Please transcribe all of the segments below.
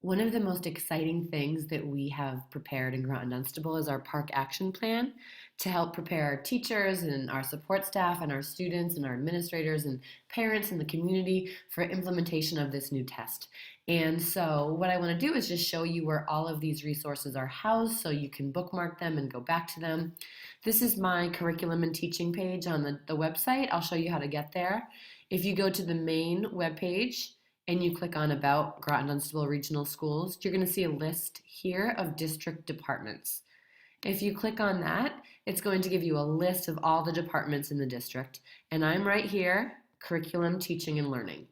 One of the most exciting things that we have prepared in Groton Dunstable is our park action plan to help prepare our teachers and our support staff and our students and our administrators and parents and the community for implementation of this new test. And so what I want to do is just show you where all of these resources are housed so you can bookmark them and go back to them. This is my curriculum and teaching page on the website. I'll show you how to get there. If you go to the main webpage, and you click on About Groton Dunstable Regional Schools, you're going to see a list here of district departments. If you click on that, it's going to give you a list of all the departments in the district. And I'm right here, Curriculum, Teaching, and Learning.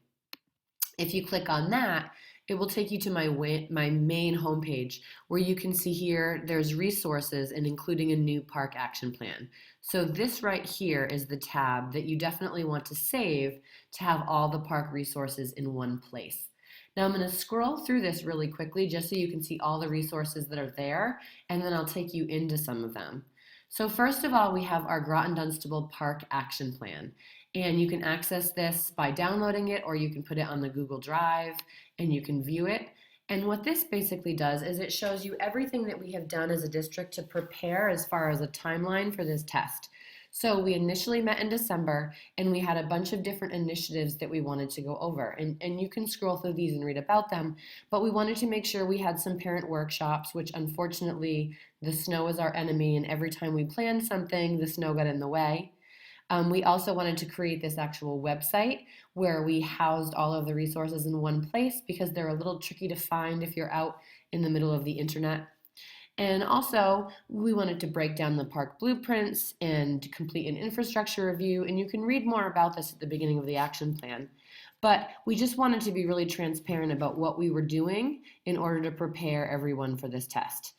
If you click on that, it will take you to my main homepage where you can see here there's resources and including a new park action plan. So this right here is the tab that you definitely want to save to have all the park resources in one place. Now I'm going to scroll through this really quickly just so you can see all the resources that are there, and then I'll take you into some of them. So first of all, we have our Groton Dunstable Park Action Plan. And you can access this by downloading it, or you can put it on the Google Drive and you can view it. And what this basically does is it shows you everything that we have done as a district to prepare as far as a timeline for this test. So we initially met in December and we had a bunch of different initiatives that we wanted to go over. And you can scroll through these and read about them, but we wanted to make sure we had some parent workshops, which unfortunately the snow is our enemy, and every time we planned something, the snow got in the way. We also wanted to create this actual website where we housed all of the resources in one place because they're a little tricky to find if you're out in the middle of the internet. And also, we wanted to break down the park blueprints and complete an infrastructure review, and you can read more about this at the beginning of the action plan. But we just wanted to be really transparent about what we were doing in order to prepare everyone for this test.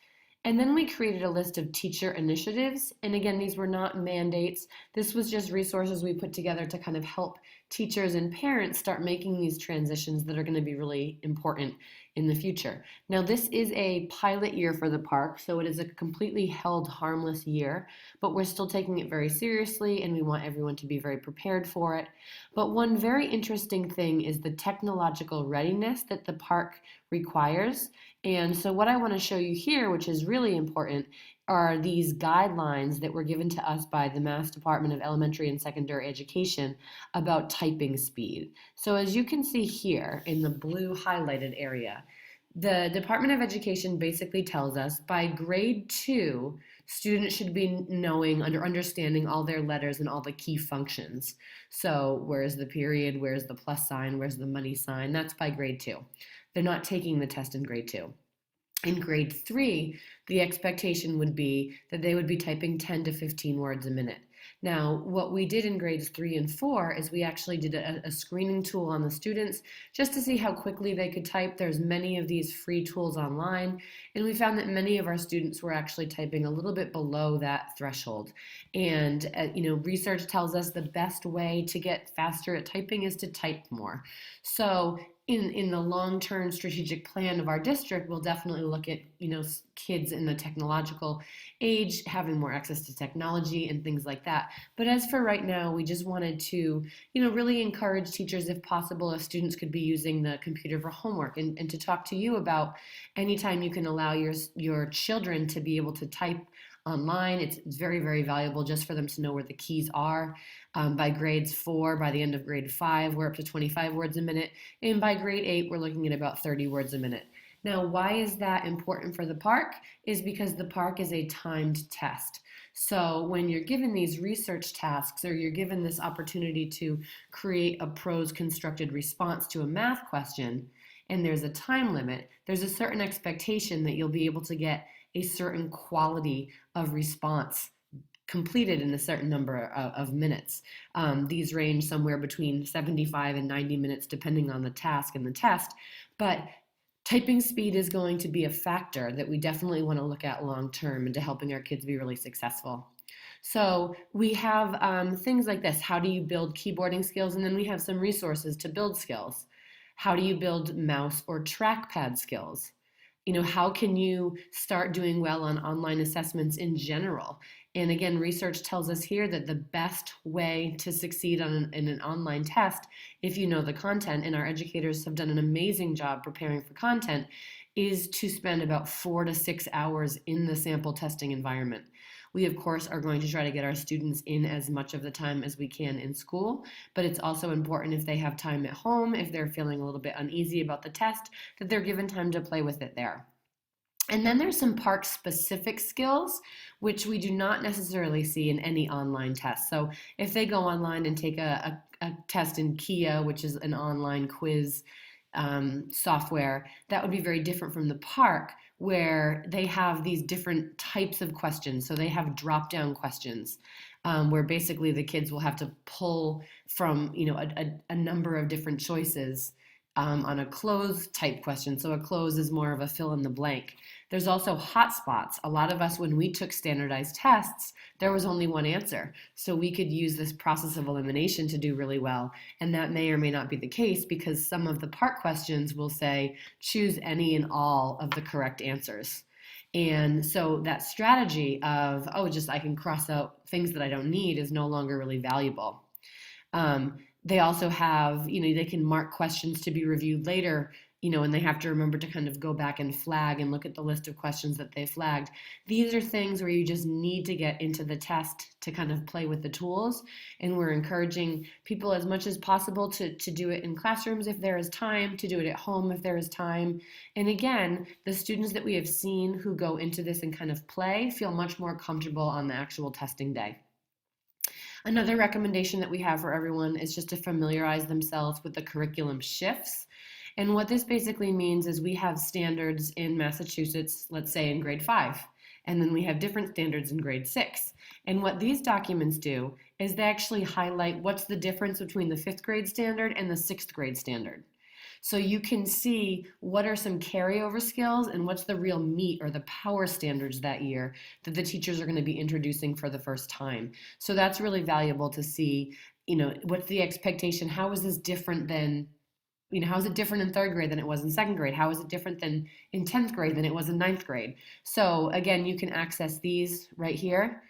And then we created a list of teacher initiatives. And again, these were not mandates. This was just resources we put together to kind of help teachers and parents start making these transitions that are going to be really important in the future. Now, this is a pilot year for the park, so it is a completely held harmless year, but we're still taking it very seriously and we want everyone to be very prepared for it. But one very interesting thing is the technological readiness that the park requires. And so what I want to show you here, which is really important, are these guidelines that were given to us by the Mass Department of Elementary and Secondary Education about typing speed. So as you can see here in the blue highlighted area, the Department of Education basically tells us by grade 2, students should be knowing, understanding all their letters and all the key functions. So where's the period, where's the plus sign, where's the money sign? That's by grade 2. They're not taking the test in grade 2. In grade 3, the expectation would be that they would be typing 10 to 15 words a minute. Now, what we did in grades 3 and 4 is we actually did a screening tool on the students just to see how quickly they could type. There's many of these free tools online, and we found that many of our students were actually typing a little bit below that threshold. And research tells us the best way to get faster at typing is to type more. So in the long-term strategic plan of our district, we'll definitely look at, kids in the technological age having more access to technology and things like that. But as for right now, we just wanted to, really encourage teachers, if possible, if students could be using the computer for homework, and to talk to you about anytime you can allow your children to be able to type online. It's very, very valuable just for them to know where the keys are. By grades 4, by the end of grade 5, we're up to 25 words a minute. And by grade 8, we're looking at about 30 words a minute. Now, why is that important for the park? Is because the park is a timed test. So when you're given these research tasks, or you're given this opportunity to create a prose constructed response to a math question, and there's a time limit, there's a certain expectation that you'll be able to get a certain quality of response completed in a certain number of minutes. These range somewhere between 75 and 90 minutes depending on the task and the test, but typing speed is going to be a factor that we definitely want to look at long term into helping our kids be really successful. So we have things like this. How do you build keyboarding skills? And then we have some resources to build skills. How do you build mouse or trackpad skills? How can you start doing well on online assessments in general? And again, research tells us here that the best way to succeed in an online test, if you know the content, and our educators have done an amazing job preparing for content, is to spend about 4 to 6 hours in the sample testing environment. We, of course, are going to try to get our students in as much of the time as we can in school, but it's also important if they have time at home, if they're feeling a little bit uneasy about the test, that they're given time to play with it there. And then there's some park specific skills, which we do not necessarily see in any online test. So if they go online and take a test in Kia, which is an online quiz software, that would be very different from the park, where they have these different types of questions. So they have drop down questions. Where basically the kids will have to pull from a number of different choices on a close type question. So a close is more of a fill in the blank. There's also hotspots. A lot of us, when we took standardized tests, there was only one answer. So we could use this process of elimination to do really well. And that may or may not be the case, because some of the part questions will say, choose any and all of the correct answers. And so that strategy of, I can cross out things that I don't need is no longer really valuable. They also have, they can mark questions to be reviewed later, and they have to remember to kind of go back and flag and look at the list of questions that they flagged. These are things where you just need to get into the test to kind of play with the tools. And we're encouraging people as much as possible to do it in classrooms if there is time, to do it at home if there is time. And again, the students that we have seen who go into this and kind of play feel much more comfortable on the actual testing day. Another recommendation that we have for everyone is just to familiarize themselves with the curriculum shifts. And what this basically means is we have standards in Massachusetts, let's say in grade 5, and then we have different standards in grade 6. And what these documents do is they actually highlight what's the difference between the 5th grade standard and the 6th grade standard. So you can see what are some carryover skills and what's the real meat or the power standards that year that the teachers are going to be introducing for the first time. So that's really valuable to see, what's the expectation? How is this different than, how is it different in 3rd grade than it was in 2nd grade? How is it different than in 10th grade than it was in 9th grade? So again, you can access these right here.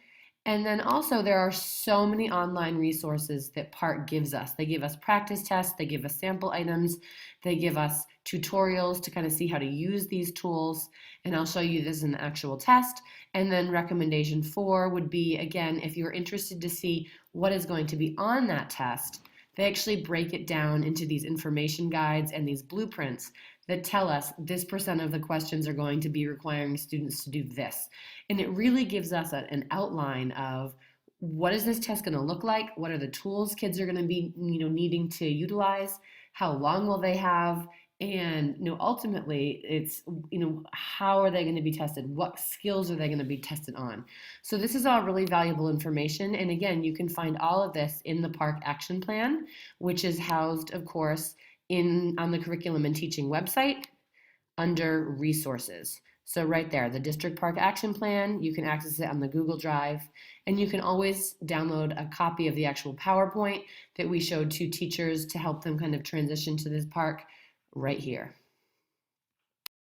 And then also there are so many online resources that PARCC gives us. They give us practice tests, they give us sample items, they give us tutorials to kind of see how to use these tools. And I'll show you this in the actual test. And then recommendation 4 would be, again, if you're interested to see what is going to be on that test, they actually break it down into these information guides and these blueprints that tell us this % of the questions are going to be requiring students to do this. And it really gives us an outline of what is this test going to look like? What are the tools kids are going to be needing to utilize? How long will they have? And ultimately, it's how are they going to be tested? What skills are they going to be tested on? So this is all really valuable information. And again, you can find all of this in the PARCC Action Plan, which is housed, of course, on the Curriculum and Teaching website under Resources. So right there, the District PARCC Action Plan, you can access it on the Google Drive, and you can always download a copy of the actual PowerPoint that we showed to teachers to help them kind of transition to this PARCC right here.